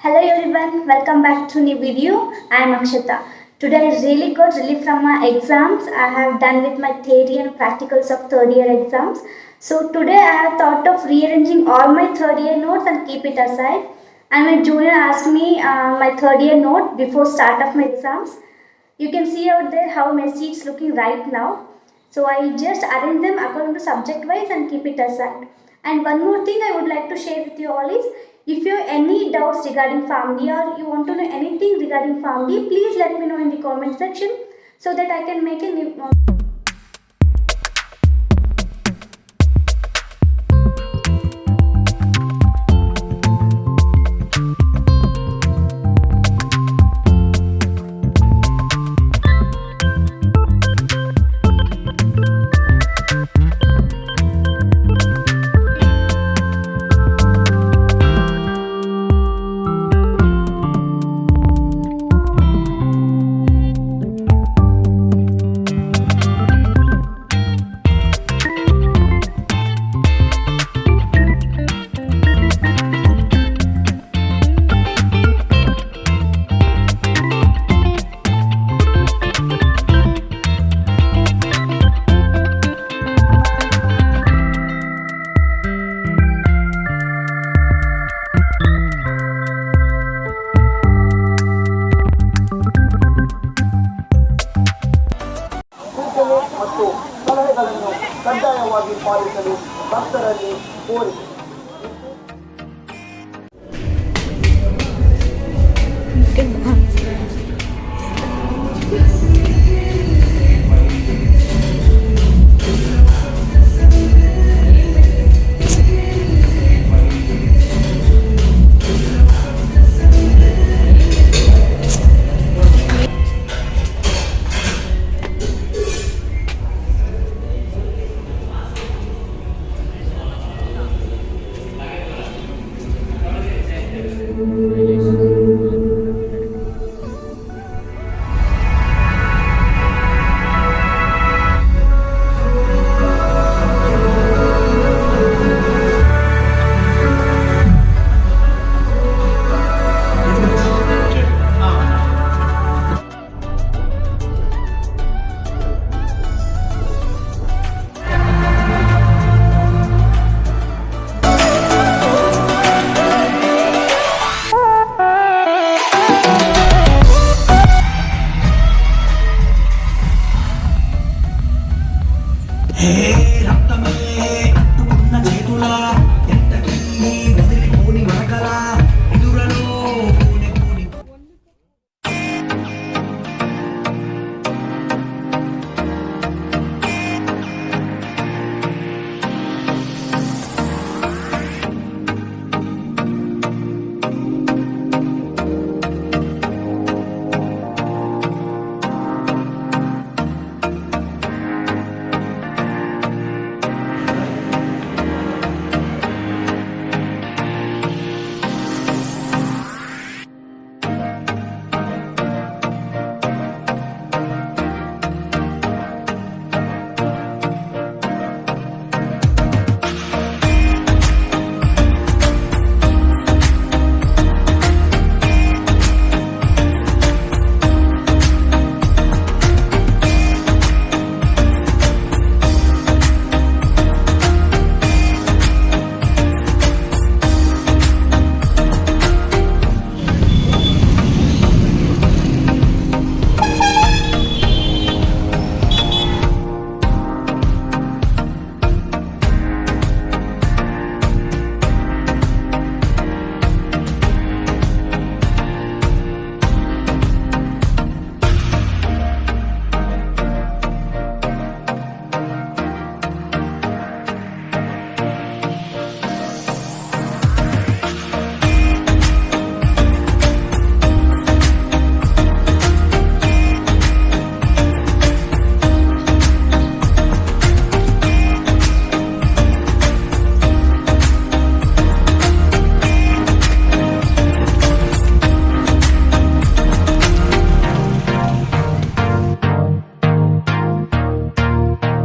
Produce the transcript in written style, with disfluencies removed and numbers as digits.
Hello everyone, welcome back to new video. I am Akshatha. Today I really got relief from my exams. I have done with my theory and practicals of third year exams. So today I have thought of rearranging all my third year notes and keep it aside. And my junior asked me my third year note before start of my exams. You can see out there how messy it's looking right now. So I just arrange them according to subject wise and keep it aside. And one more thing I would like to share with you all is, if you have any doubts regarding Pharm D or you want to know anything regarding Pharm D, please let me know in the comment section so that I can make a new ಸೂಚನೆ ಮತ್ತು ಸಲಹೆಗಳನ್ನು ಕಡ್ಡಾಯವಾಗಿ ಪಾಲಿಸಲು ಭಕ್ತರಲ್ಲಿ ಕೋರಿದೆ.